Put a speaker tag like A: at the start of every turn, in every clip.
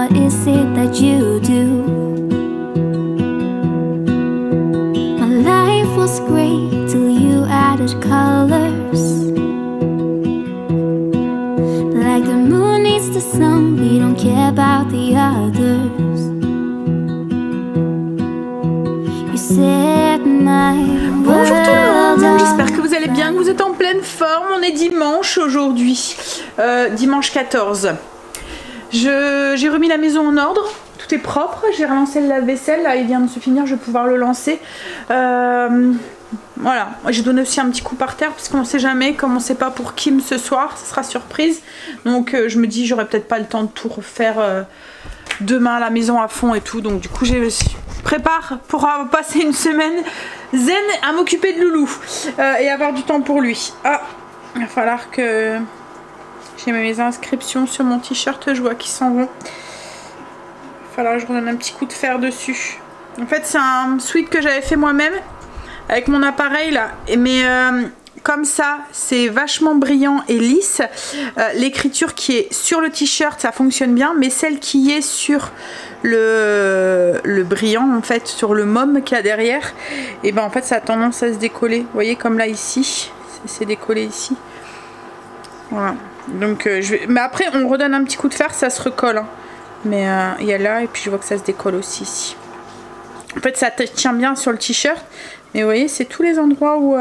A: what is it that you do? My life was great till you added colors. Like the moon needs the sun, we don't care about the others. You set my
B: Bonjour tout le monde,
A: world
B: j'espère que vous allez bien, que vous êtes en pleine forme. On est dimanche aujourd'hui, dimanche 14. J'ai remis la maison en ordre, tout est propre, j'ai relancé le lave-vaisselle, là il vient de se finir, je vais pouvoir le lancer. Voilà, j'ai donné aussi un petit coup par terre parce qu'on ne sait jamais, comme on ne sait pas pour Kim ce soir, ça sera surprise. Donc je me dis j'aurai peut-être pas le temps de tout refaire demain, la maison à fond et tout. Donc du coup je prépare pour passer une semaine zen à m'occuper de Loulou et avoir du temps pour lui. Ah, il va falloir que j'ai mes inscriptions sur mon t-shirt, je vois qu'ils s'en vont. Il va falloir que je redonne un petit coup de fer dessus. En fait c'est un sweat que j'avais fait moi-même avec mon appareil là, mais comme ça c'est vachement brillant et lisse. L'écriture qui est sur le t-shirt ça fonctionne bien, mais celle qui est sur le brillant en fait, sur le môme qu'il y a derrière, et ben en fait ça a tendance à se décoller. Vous voyez comme là ici, c'est décollé ici. Voilà. Donc mais après on redonne un petit coup de fer, ça se recolle. Hein. Mais il y a là et puis je vois que ça se décolle aussi ici. En fait ça tient bien sur le t-shirt. Mais vous voyez, c'est tous les endroits où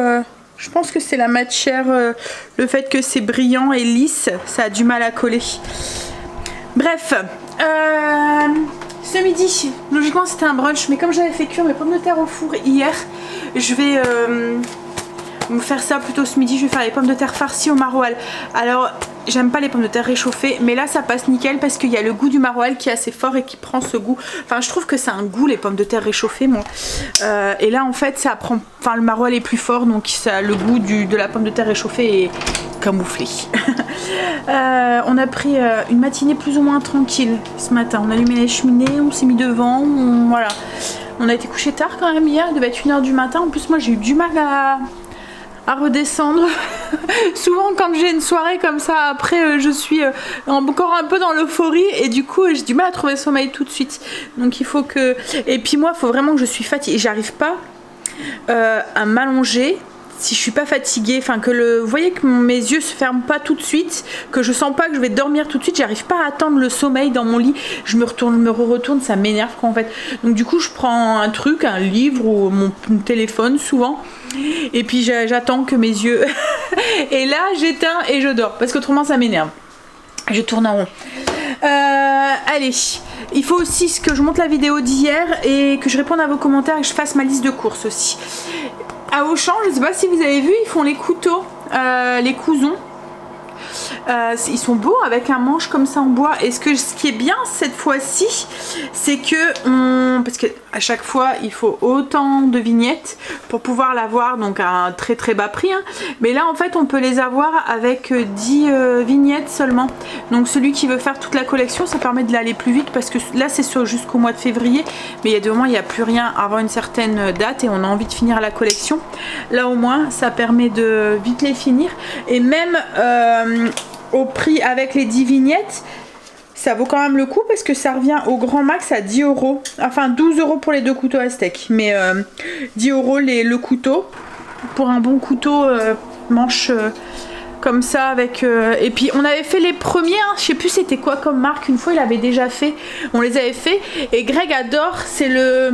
B: je pense que c'est la matière, le fait que c'est brillant et lisse, ça a du mal à coller. Bref, ce midi, logiquement c'était un brunch, mais comme j'avais fait cuire mes pommes de terre au four hier, je vais me faire ça plutôt ce midi. Je vais faire les pommes de terre farcies au maroilles. Alors, j'aime pas les pommes de terre réchauffées, mais là ça passe nickel parce qu'il y a le goût du maroilles qui est assez fort et qui prend ce goût. Enfin, je trouve que c'est un goût les pommes de terre réchauffées, moi. Et là en fait ça prend, enfin le maroilles est plus fort, donc ça, le goût de la pomme de terre réchauffée est camouflé. On a pris une matinée plus ou moins tranquille ce matin. On a allumé les cheminées, on s'est mis devant, voilà. On a été couché tard quand même hier, il devait être 1 h du matin. En plus moi j'ai eu du mal à redescendre. Souvent quand j'ai une soirée comme ça après je suis encore un peu dans l'euphorie et du coup j'ai du mal à trouver le sommeil tout de suite. Donc il faut que... Et puis moi il faut vraiment que je suis fatiguée. J'arrive pas à m'allonger si je suis pas fatiguée, enfin que vous voyez que mes yeux se ferment pas tout de suite, que je sens pas que je vais dormir tout de suite, j'arrive pas à attendre le sommeil dans mon lit, je me retourne, ça m'énerve quoi en fait. Donc du coup je prends un truc, un livre ou mon téléphone souvent, et puis j'attends que mes yeux et là j'éteins et je dors parce qu'autrement ça m'énerve, je tourne en rond. Allez, il faut aussi que je monte la vidéo d'hier et que je réponde à vos commentaires et que je fasse ma liste de courses aussi. À Auchan, je ne sais pas si vous avez vu, ils font les couteaux, les cousons. Ils sont beaux avec un manche comme ça en bois. Et ce qui est bien cette fois-ci, c'est que parce que à chaque fois il faut autant de vignettes pour pouvoir l'avoir, donc à un très très bas prix. Hein. Mais là en fait on peut les avoir avec 10 vignettes seulement. Donc celui qui veut faire toute la collection, ça permet de l'aller plus vite parce que là c'est jusqu'au mois de février. Mais il y a des moments il n'y a plus rien avant une certaine date et on a envie de finir la collection. Là au moins ça permet de vite les finir. Et même au prix avec les 10 vignettes, ça vaut quand même le coup parce que ça revient au grand max à 10 €. Enfin 12 € pour les 2 couteaux à steak, mais 10 € le couteau pour un bon couteau manche comme ça avec et puis on avait fait les premiers, hein, je sais plus c'était quoi comme marque, une fois il avait déjà fait, on les avait fait et Greg adore, c'est le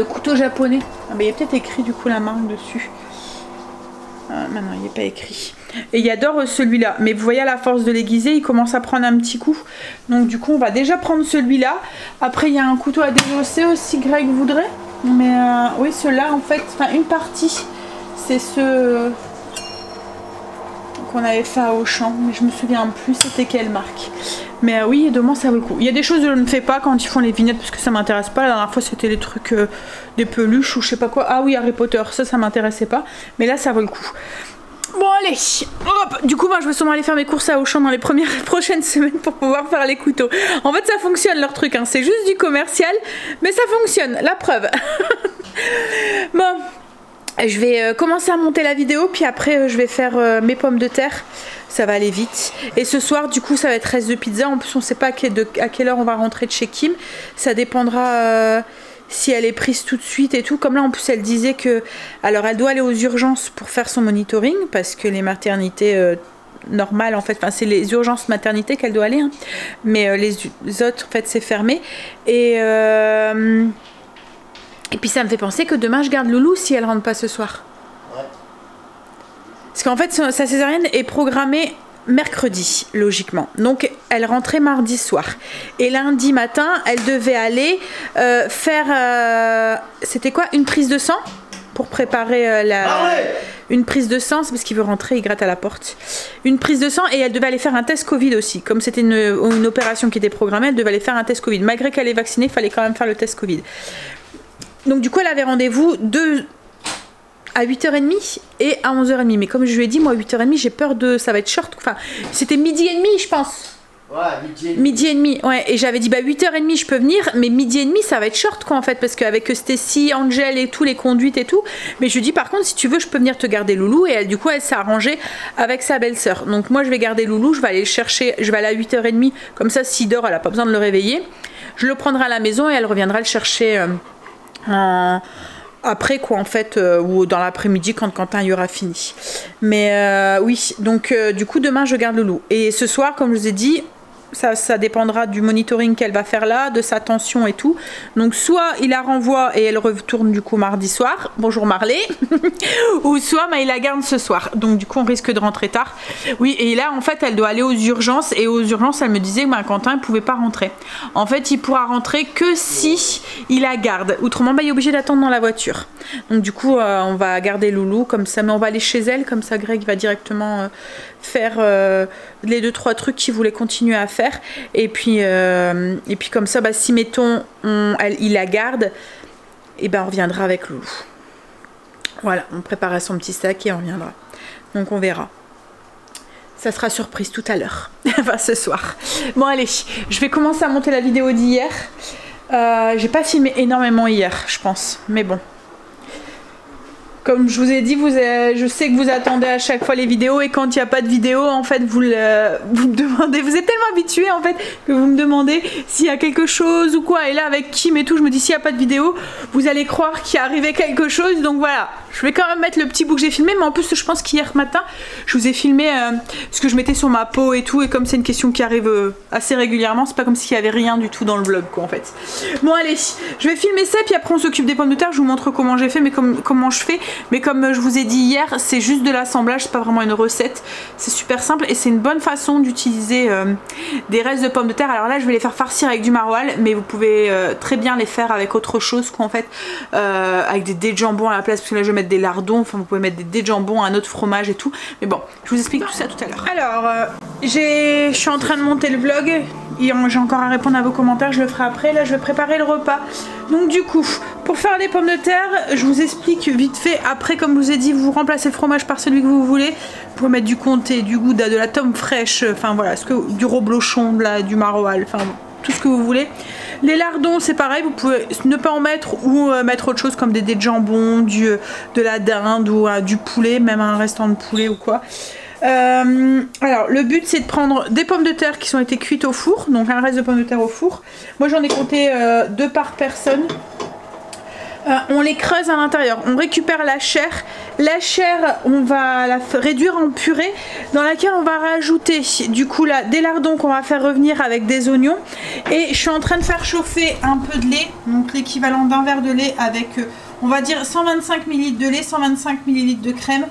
B: couteau japonais. Ah, mais il y a peut-être écrit du coup la marque dessus. Maintenant il n'est pas écrit. Et il adore celui-là. Mais vous voyez à la force de l'aiguiser, il commence à prendre un petit coup. Donc du coup on va déjà prendre celui-là. Après il y a un couteau à déjosser aussi, Greg voudrait. Mais oui ceux-là en fait, enfin une partie, c'est ce qu'on avait fait à Auchan. Mais je me souviens plus c'était quelle marque. Mais oui, demain ça vaut le coup. Il y a des choses que je ne fais pas quand ils font les vignettes parce que ça m'intéresse pas. La dernière fois c'était les trucs des peluches ou je sais pas quoi. Ah oui, Harry Potter, ça m'intéressait pas. Mais là ça vaut le coup. Bon allez, hop. Du coup moi je vais sûrement aller faire mes courses à Auchan dans les prochaines semaines pour pouvoir faire les couteaux. En fait ça fonctionne leur truc, hein. C'est juste du commercial, mais ça fonctionne, la preuve. Bon, Je vais commencer à monter la vidéo, puis après je vais faire mes pommes de terre. Ça va aller vite. Et ce soir, du coup, ça va être reste de pizza. En plus, on ne sait pas à quelle heure on va rentrer de chez Kim. Ça dépendra si elle est prise tout de suite et tout. Comme là, en plus, elle disait que... Alors, elle doit aller aux urgences pour faire son monitoring, parce que les maternités... normales en fait, enfin c'est les urgences maternité qu'elle doit aller, hein. Mais les autres en fait c'est fermé et puis ça me fait penser que demain je garde Loulou si elle rentre pas ce soir. Ouais. Parce qu'en fait sa césarienne est programmée mercredi logiquement, donc elle rentrait mardi soir et lundi matin elle devait aller faire c'était quoi, une prise de sang pour préparer une prise de sang, c'est parce qu'il veut rentrer, il gratte à la porte. Une prise de sang et elle devait aller faire un test Covid aussi. Comme c'était une opération qui était programmée, elle devait aller faire un test Covid. Malgré qu'elle est vaccinée, il fallait quand même faire le test Covid. Donc du coup, elle avait rendez-vous à 8h30 et à 11h30. Mais comme je lui ai dit, moi à 8h30, j'ai peur de... Ça va être short. Enfin, c'était midi et demi, je pense. Ouais, midi et demi, ouais. Et j'avais dit, bah 8h30 je peux venir, mais midi et demi ça va être short quoi en fait, parce qu'avec Stacy, Angel et tout, les conduites et tout. Mais je lui dis, par contre, si tu veux, je peux venir te garder Loulou. Et elle, du coup, elle s'est arrangée avec sa belle-sœur. Donc moi, je vais garder Loulou, je vais aller le chercher, je vais aller à 8h30. Comme ça, s'il dort, elle n'a pas besoin de le réveiller. Je le prendrai à la maison et elle reviendra le chercher après quoi en fait, ou dans l'après-midi quand Quentin y aura fini. Mais oui, donc du coup, demain, je garde Loulou. Et ce soir, comme je vous ai dit, ça dépendra du monitoring qu'elle va faire là, de sa tension et tout. Donc soit il la renvoie et elle retourne du coup mardi soir, bonjour Marley, ou soit il la garde ce soir. Donc du coup on risque de rentrer tard. Oui, et là en fait elle doit aller aux urgences, et aux urgences elle me disait que Quentin il pouvait pas rentrer. En fait il pourra rentrer que si il la garde, autrement il est obligé d'attendre dans la voiture. Donc du coup on va garder Loulou comme ça, mais on va aller chez elle, comme ça Greg va directement faire les 2-3 trucs qu'il voulait continuer à faire, et puis comme ça si mettons il la garde, et ben on reviendra avec Loulou. Voilà, on préparera son petit sac et on reviendra, donc on verra. Ça sera surprise tout à l'heure, enfin ce soir. Bon allez, je vais commencer à monter la vidéo d'hier. J'ai pas filmé énormément hier je pense, mais bon. Comme je vous ai dit, je sais que vous attendez à chaque fois les vidéos, et quand il n'y a pas de vidéo, en fait, vous me demandez, vous êtes tellement habitués en fait que vous me demandez s'il y a quelque chose ou quoi. Et là, avec Kim et tout, je me dis s'il n'y a pas de vidéo, vous allez croire qu'il est arrivé quelque chose. Donc voilà, je vais quand même mettre le petit bout que j'ai filmé, mais en plus, je pense qu'hier matin, je vous ai filmé ce que je mettais sur ma peau et tout. Et comme c'est une question qui arrive assez régulièrement, c'est pas comme s'il y avait rien du tout dans le vlog quoi en fait. Bon allez, je vais filmer ça, puis après on s'occupe des pommes de terre. Je vous montre comment j'ai fait, mais comment je fais. Mais comme je vous ai dit hier, c'est juste de l'assemblage, c'est pas vraiment une recette. C'est super simple et c'est une bonne façon d'utiliser des restes de pommes de terre. Alors là, je vais les faire farcir avec du maroilles, mais vous pouvez très bien les faire avec autre chose qu'en fait, avec des dés de jambon à la place, parce que là je vais mettre des lardons. Enfin, vous pouvez mettre des dés de jambon, un autre fromage et tout. Mais bon, je vous explique tout ça tout à l'heure. Alors, je suis en train de monter le vlog. J'ai encore à répondre à vos commentaires, je le ferai après. Là, je vais préparer le repas. Donc du coup, pour faire les pommes de terre, je vous explique vite fait. Après, comme je vous ai dit, vous remplacez le fromage par celui que vous voulez. Vous pouvez mettre du comté, du gouda, de la tome fraîche, enfin voilà, du reblochon, du maroilles, enfin tout ce que vous voulez. Les lardons, c'est pareil, vous pouvez ne pas en mettre ou mettre autre chose comme des dés de jambon, de la dinde ou du poulet, même un restant de poulet ou quoi. Alors le but c'est de prendre des pommes de terre qui ont été cuites au four, donc un reste de pommes de terre au four. Moi j'en ai compté 2 par personne. On les creuse à l'intérieur, on récupère la chair. La chair, on va la réduire en purée dans laquelle on va rajouter du coup là des lardons qu'on va faire revenir avec des oignons. Et je suis en train de faire chauffer un peu de lait, donc l'équivalent d'un verre de lait avec on va dire 125 ml de lait, 125 ml de crème,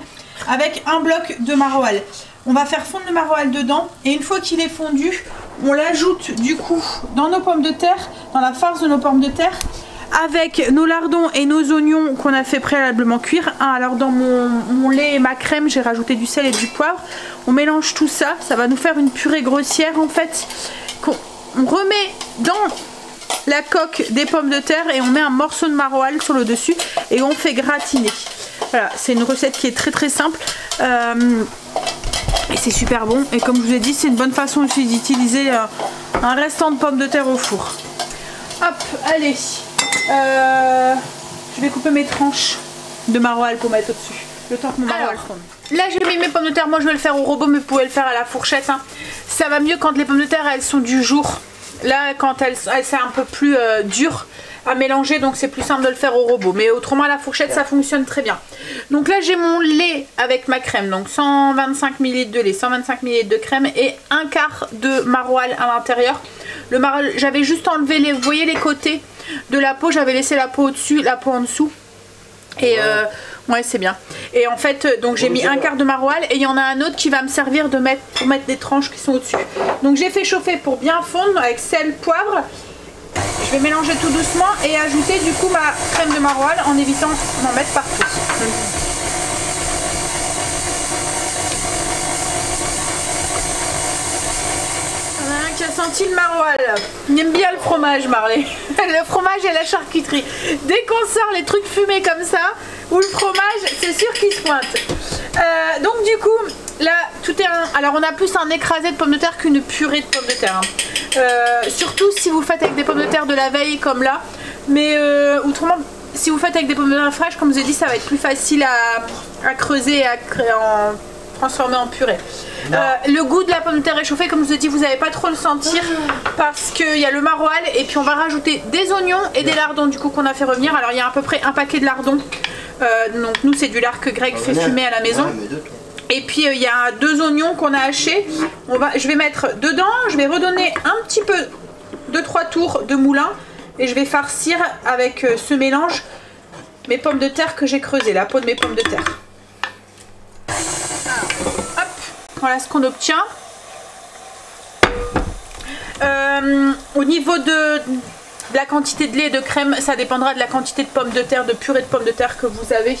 B: avec un bloc de maroilles. On va faire fondre le maroilles dedans, et une fois qu'il est fondu, on l'ajoute du coup dans nos pommes de terre, dans la farce de nos pommes de terre, avec nos lardons et nos oignons qu'on a fait préalablement cuire. Alors dans mon lait et ma crème, j'ai rajouté du sel et du poivre. On mélange tout ça, ça va nous faire une purée grossière en fait, qu'on remet dans la coque des pommes de terre, et on met un morceau de maroilles sur le dessus et on fait gratiner. Voilà, c'est une recette qui est très très simple et c'est super bon, et comme je vous ai dit, c'est une bonne façon aussi d'utiliser un restant de pommes de terre au four. Hop, allez, je vais couper mes tranches de maroilles pour mettre au-dessus. Le temps que mon maroilles fonde. Là j'ai mis mes pommes de terre, moi je vais le faire au robot mais vous pouvez le faire à la fourchette. Hein. Ça va mieux quand les pommes de terre elles sont du jour. Là quand elles c'est un peu plus dur à mélanger donc c'est plus simple de le faire au robot. Mais autrement à la fourchette ça fonctionne très bien. Donc là j'ai mon lait avec ma crème. Donc 125 ml de lait, 125 ml de crème et un quart de maroilles à l'intérieur. Le maroilles, j'avais juste enlevé les, vous voyez les côtés de la peau, j'avais laissé la peau au-dessus, la peau en dessous. Et ouais c'est bien. Et en fait donc j'ai mis un quart de maroilles et il y en a un autre qui va me servir de pour mettre des tranches qui sont au-dessus. Donc j'ai fait chauffer pour bien fondre avec sel, poivre. Je vais mélanger tout doucement et ajouter du coup ma crème de maroilles en évitant d'en mettre partout. Il y en a un qui a senti le maroilles. Il aime bien le fromage, Marley. Le fromage et la charcuterie. Dès qu'on sort les trucs fumés comme ça, ou le fromage, c'est sûr qu'il se pointe. Donc du coup, là, tout est alors on a plus un écrasé de pommes de terre qu'une purée de pommes de terre. Hein. Surtout si vous faites avec des pommes de terre de la veille comme là. Mais autrement, si vous faites avec des pommes de terre fraîches, comme je vous ai dit, ça va être plus facile à creuser et à transformer en purée. Le goût de la pomme de terre réchauffée, comme je vous ai dit, vous n'allez pas trop le sentir parce qu'il y a le maroilles et puis on va rajouter des oignons et des lardons du coup qu'on a fait revenir. Alors il y a à peu près un paquet de lardons. Donc nous c'est du lard que Greg fait fumer à la maison. Et puis il y a 2 oignons qu'on a hachés. Je vais mettre dedans, je vais redonner un petit peu 2-3 tours de moulin et je vais farcir avec ce mélange mes pommes de terre que j'ai creusées, la peau de mes pommes de terre. Hop, voilà ce qu'on obtient. Au niveau de la quantité de lait et de crème, ça dépendra de la quantité de pommes de terre, de purée de pommes de terre que vous avez.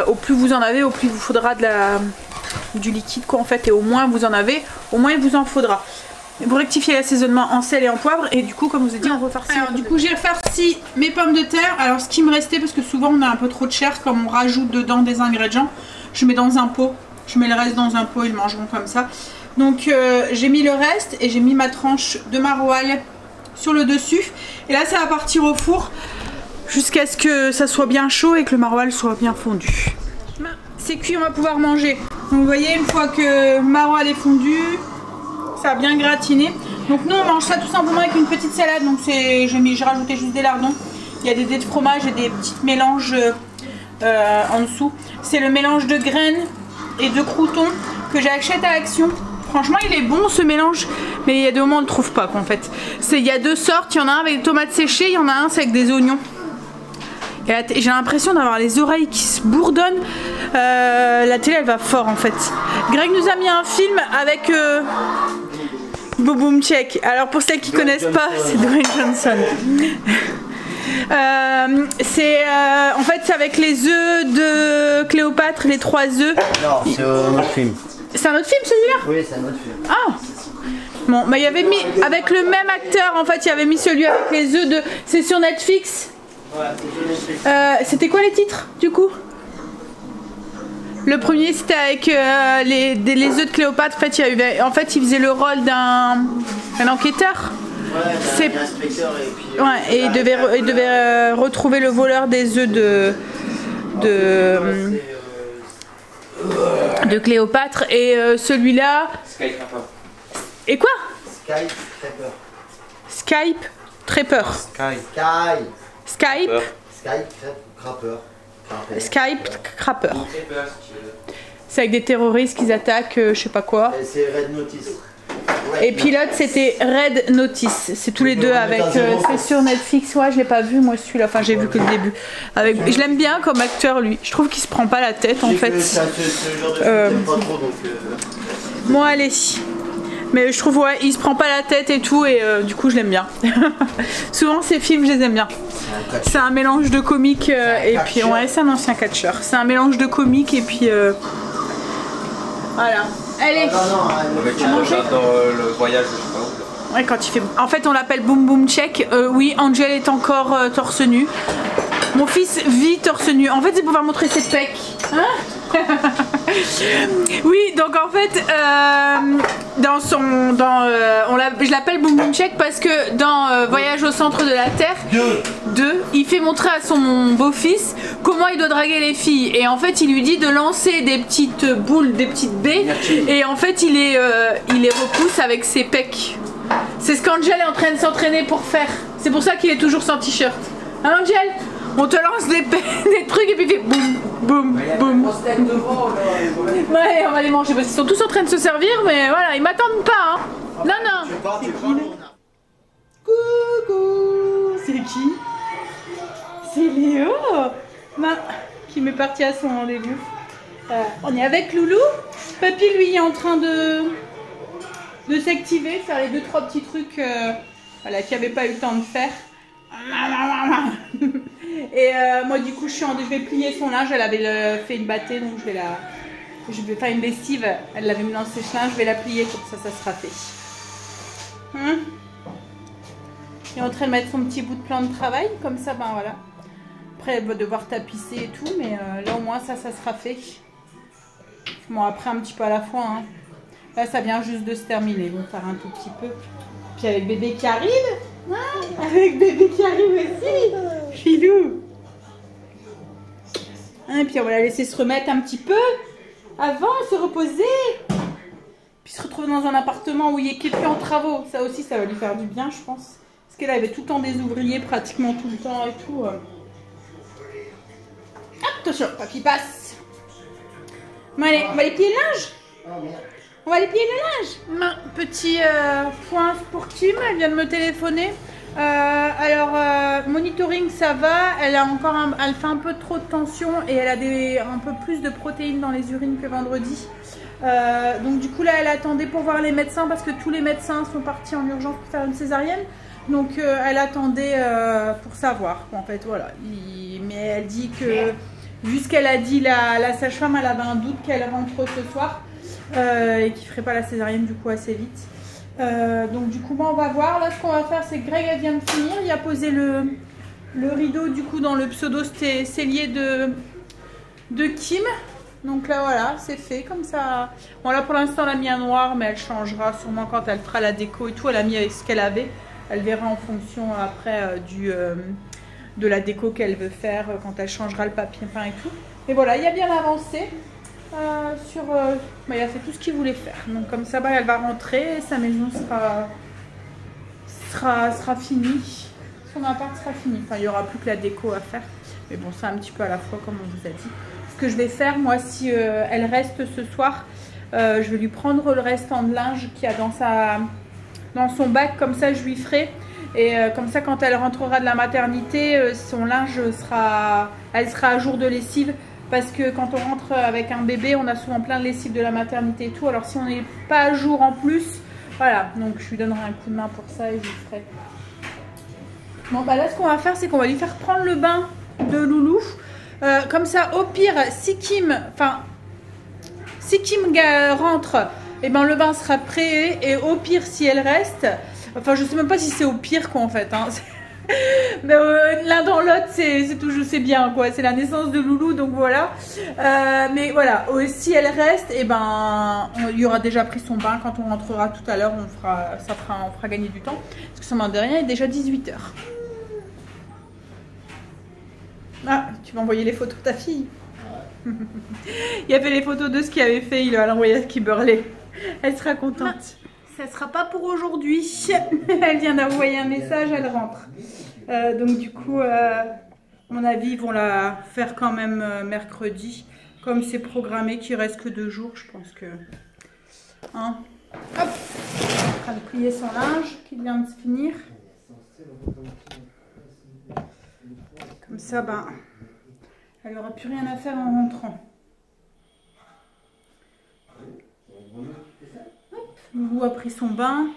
B: Au plus vous en avez, au plus il vous faudra du liquide quoi en fait, et au moins vous en avez, au moins il vous en faudra. Vous rectifiez l'assaisonnement en sel et en poivre et du coup comme je vous ai dit on refarcit. Alors du coup j'ai farci mes pommes de terre. Alors ce qui me restait, parce que souvent on a un peu trop de chair, comme on rajoute dedans des ingrédients, je mets dans un pot, je mets le reste dans un pot, ils mangeront comme ça. Donc j'ai mis le reste et j'ai mis ma tranche de maroilles sur le dessus et là ça va partir au four jusqu'à ce que ça soit bien chaud et que le maroilles soit bien fondu. C'est cuit, on va pouvoir manger. Donc vous voyez, une fois que le maroilles est fondu, ça a bien gratiné. Donc nous on mange ça tout simplement avec une petite salade. Donc j'ai rajouté juste des lardons. Il y a des dés de fromage et des petits mélanges en dessous. C'est le mélange de graines et de croûtons que j'ai acheté à Action. Franchement il est bon ce mélange, mais il y a des moments où on ne le trouve pas quoi, en fait. Il y a 2 sortes, il y en a un avec des tomates séchées, il y en a un avec des oignons. J'ai l'impression d'avoir les oreilles qui se bourdonnent. La télé elle va fort en fait. Greg nous a mis un film avec Boom Boom Check. Alors pour celles qui connaissent pas, c'est Dwayne Johnson. En fait c'est avec les œufs de Cléopâtre, les 3 œufs.
C: Non, c'est un autre film.
B: C'est un autre film celui-là?
C: Oui, c'est un autre film.
B: Ah bon, bah il y avait mis avec le même acteur en fait, il y avait mis celui avec les œufs de. C'est sur Netflix. Ouais, c'est sur Netflix. C'était quoi les titres du coup? Le premier c'était avec les œufs de Cléopâtre. En fait, il faisait le rôle d'un enquêteur. Ouais, c'est inspecteur et puis. Ouais, et il devait retrouver le voleur des œufs de Cléopâtre et celui-là.
D: Skype Trapper.
B: Et quoi?
C: Skype Trapper.
B: Skype Trapper. Skype. Skype Trapper. C'est avec des terroristes qui attaquent, je sais pas quoi.
C: Et c'est Red Notice.
B: Et puis l'autre c'était Red Notice. C'est tous les deux avec. C'est sur Netflix. Ouais, je l'ai pas vu moi celui-là. Enfin, j'ai vu que le début. Je l'aime bien comme acteur lui. Je trouve qu'il se prend pas la tête en fait. Moi allez. Mais je trouve ouais, il se prend pas la tête et tout et du coup je l'aime bien. Souvent ces films je les aime bien. C'est un mélange de comique et puis ouais c'est un ancien catcheur. C'est un mélange de comique et puis voilà. Allez.
D: Tu manges dans le voyage je sais pas où.
B: Ouais, quand il fait. En fait on l'appelle Boom Boom Check. Oui, Angel est encore torse nu. Mon fils vit torse nu. En fait c'est pour pouvoir montrer ses pecs. Hein? Oui, donc en fait je l'appelle Boom Boom Check parce que dans Voyage au centre de la Terre 2, il fait montrer à son beau-fils comment il doit draguer les filles. Et en fait, il lui dit de lancer des petites boules, des petites baies. Et en fait, il les repousse avec ses pecs. C'est ce qu'Angel est en train de s'entraîner pour faire. C'est pour ça qu'il est toujours sans t-shirt. Hein, Angel? On te lance des trucs et puis il fait boum, boum, boum. Ouais, on va les manger parce qu'ils sont tous en train de se servir, mais voilà, ils m'attendent pas. Hein. Non, non. Coucou. C'est qui? C'est Léo, qui m'est parti à son rendez-vous. On est avec Loulou. Papy, lui, est en train de s'activer, faire les 2-3 petits trucs voilà, qu'il n'avait pas eu le temps de faire. Et moi du coup je vais plier son linge. Elle avait fait une bâtée, donc je vais faire une lessive. Elle l'avait mis dans le sèche-linge, je vais la plier, comme ça sera fait. Hein? Il est en train de mettre son petit bout de plan de travail, comme ça ben voilà. Après elle va devoir tapisser et tout, mais là au moins ça sera fait. Bon, après un petit peu à la fois hein. Là ça vient juste de se terminer, donc faire un tout petit peu. Puis avec bébé qui arrive. Ah, avec bébé qui arrive aussi, filou. Et puis on va la laisser se remettre un petit peu avant, se reposer. Puis se retrouver dans un appartement où il est plus en travaux. Ça aussi, ça va lui faire du bien, je pense. Parce qu'elle avait tout le temps des ouvriers, pratiquement tout le temps et tout. Hop, attention, papy passe. Bon, allez, on va les plier le linge. On va aller plier le linge. Petit point pour Kim, elle vient de me téléphoner. Alors, monitoring ça va, elle fait un peu trop de tension et elle a un peu plus de protéines dans les urines que vendredi. Donc du coup là elle attendait pour voir les médecins parce que tous les médecins sont partis en urgence pour faire une césarienne. Donc elle attendait pour savoir en fait, voilà. Mais elle dit que, vu ce qu'elle a dit la sage-femme, elle avait un doute qu'elle rentre ce soir. Et qui ferait pas la césarienne du coup assez vite. Donc du coup on va voir. Là ce qu'on va faire c'est que Greg elle vient de finir. Il a posé le rideau du coup dans le pseudo cellier de Kim. Donc là voilà c'est fait comme ça. Bon là pour l'instant elle a mis un noir, mais elle changera sûrement quand elle fera la déco et tout. Elle a mis avec ce qu'elle avait. Elle verra en fonction après de la déco qu'elle veut faire quand elle changera le papier peint et tout. Et voilà, il y a bien avancé. Il a fait tout ce qu'il voulait faire, donc comme ça elle va rentrer et sa maison sera finie, son appart sera fini. Enfin il n'y aura plus que la déco à faire, mais bon c'est un petit peu à la fois comme on vous a dit. Ce que je vais faire moi, si elle reste ce soir, je vais lui prendre le restant de linge qu'il y a dans son bac, comme ça je lui ferai. Et comme ça quand elle rentrera de la maternité, son linge elle sera à jour de lessive. Parce que quand on rentre avec un bébé, on a souvent plein de lessive de la maternité et tout. Alors si on n'est pas à jour en plus, voilà. Donc je lui donnerai un coup de main pour ça et je lui ferai. Bon bah là ce qu'on va faire c'est qu'on va lui faire prendre le bain de Loulou. Comme ça au pire, si Kim rentre, et ben le bain sera prêt. Et au pire si elle reste, enfin je sais même pas si c'est au pire quoi en fait. Hein. Mais l'un dans l'autre c'est toujours c'est bien quoi, c'est la naissance de Loulou donc voilà. Mais voilà, si elle reste, et ben il y aura déjà pris son bain. Quand on rentrera tout à l'heure, on fera gagner du temps parce que ça m'en de rien, il est déjà 18 h. Ah, tu vas envoyer les photos de ta fille. Il a fait les photos de ce qu'il avait fait, il va l'envoyer à Kimberley. Elle sera contente. Ça sera pas pour aujourd'hui. Elle vient d'envoyer un message, elle rentre. Donc du coup, à mon avis, ils vont la faire quand même mercredi. Comme c'est programmé qu'il reste que 2 jours, je pense que... Hein. Hop, en train de plier son linge qui vient de se finir. Comme ça, ben, elle n'aura plus rien à faire en rentrant. Loulou a pris son bain.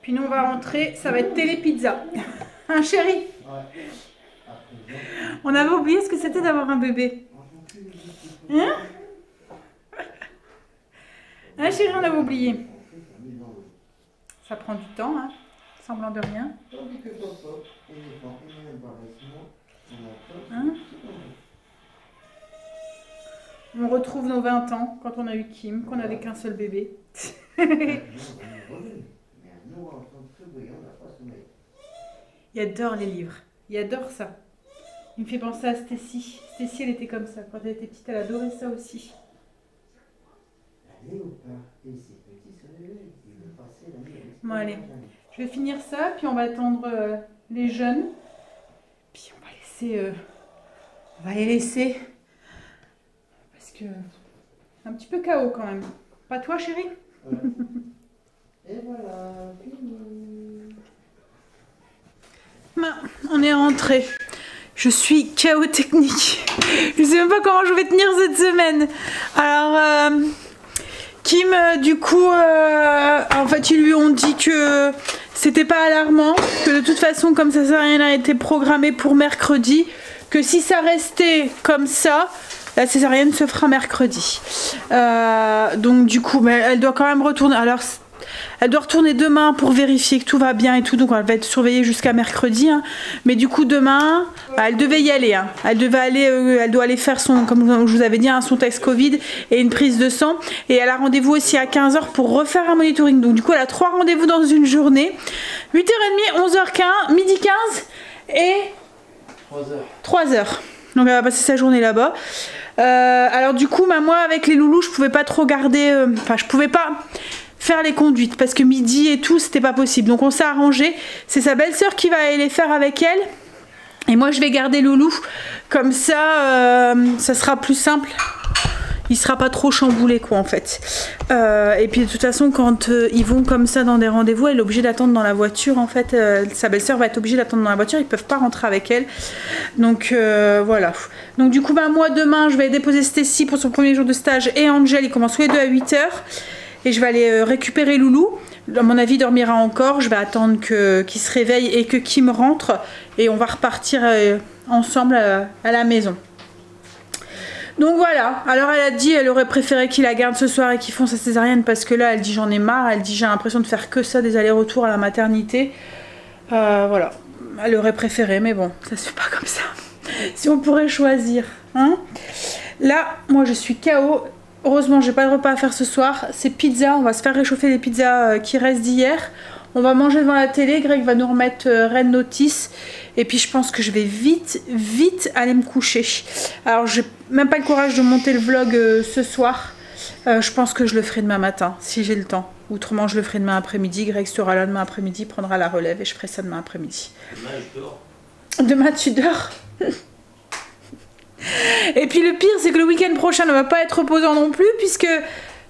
B: Puis nous on va rentrer, ça va être télé pizza. Hein chéri? On avait oublié ce que c'était d'avoir un bébé. Hein? Hein chéri, on avait oublié. Ça prend du temps, hein, semblant de rien. Hein? On retrouve nos 20 ans quand on a eu Kim, qu'on n'avait qu'un seul bébé. Il adore les livres. Il adore ça. Il me fait penser à Stacy. Stacy, elle était comme ça. Quand elle était petite, elle adorait ça aussi. Bon, allez. Je vais finir ça, puis on va attendre les jeunes. Puis on va laisser... on va les laisser. Parce que... un petit peu chaos quand même. Pas toi, chérie?
C: Ouais. Et voilà.
B: On est rentré. Je suis chaos technique. Je sais même pas comment je vais tenir cette semaine. Alors, Kim, du coup, en fait, ils lui ont dit que c'était pas alarmant, que de toute façon, comme ça, rien n'a été programmé pour mercredi, que si ça restait comme ça, la césarienne se fera mercredi. Donc, du coup, mais elle doit quand même retourner. Alors, elle doit retourner demain pour vérifier que tout va bien et tout, donc elle va être surveillée jusqu'à mercredi. Hein. Mais du coup demain, elle devait y aller. Hein. Elle doit aller faire son, comme je vous avais dit, hein, son test Covid et une prise de sang. Et elle a rendez-vous aussi à 15 h pour refaire un monitoring. Donc du coup, elle a 3 rendez-vous dans une journée. 8h30, 11h15, midi 15 et 3 h. Donc elle va passer sa journée là-bas. Alors du coup, moi avec les loulous, je pouvais pas trop garder... Enfin, je pouvais pas... faire les conduites parce que midi et tout c'était pas possible, donc on s'est arrangé. C'est sa belle-sœur qui va aller les faire avec elle et moi je vais garder Loulou comme ça, ça sera plus simple, il sera pas trop chamboulé quoi en fait. Et puis de toute façon quand ils vont comme ça dans des rendez-vous, elle est obligée d'attendre dans la voiture en fait, sa belle-sœur va être obligée d'attendre dans la voiture, ils peuvent pas rentrer avec elle, donc voilà. Donc du coup moi demain je vais déposer Stacy pour son premier jour de stage et Angel, ils commencent tous les deux à 8 h. Et je vais aller récupérer Loulou. À mon avis, il dormira encore. Je vais attendre qu'il se réveille et que Kim rentre. Et on va repartir ensemble à la maison. Donc voilà. Alors elle a dit elle aurait préféré qu'il la garde ce soir et qu'ils font sa césarienne. Parce que là, elle dit j'en ai marre. Elle dit j'ai l'impression de faire que ça, des allers-retours à la maternité. Voilà. Elle aurait préféré. Mais bon, ça se fait pas comme ça. Si on pourrait choisir. Hein, là, moi je suis KO. Heureusement, j'ai pas de repas à faire ce soir. C'est pizza. On va se faire réchauffer les pizzas qui restent d'hier. On va manger devant la télé. Greg va nous remettre Red Notice. Et puis, je pense que je vais vite aller me coucher. Alors, j'ai même pas le courage de monter le vlog ce soir. Je pense que je le ferai demain matin, si j'ai le temps. Autrement, je le ferai demain après-midi. Greg sera là demain après-midi, prendra la relève et je ferai ça demain après-midi.
C: Demain, je dors.
B: Demain, tu dors? Et puis le pire c'est que le week-end prochain ne va pas être reposant non plus, puisque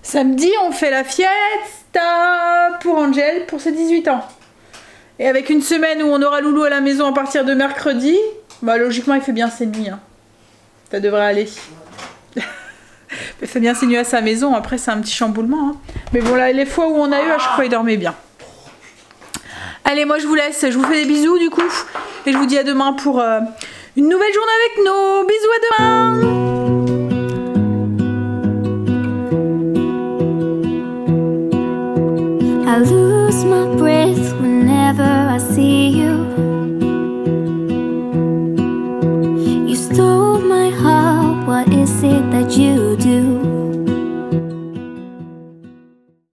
B: samedi on fait la fiesta pour Angel pour ses 18 ans. Et avec une semaine où on aura Loulou à la maison à partir de mercredi, bah logiquement il fait bien ses nuits. Hein. Ça devrait aller. Il fait bien ses nuits à sa maison, après c'est un petit chamboulement. Hein. Mais bon là les fois où on a eu, à chaque fois il dormait bien. Allez, moi je vous laisse, je vous fais des bisous du coup. Et je vous dis à demain pour... une nouvelle journée avec nous. Bisous, à demain.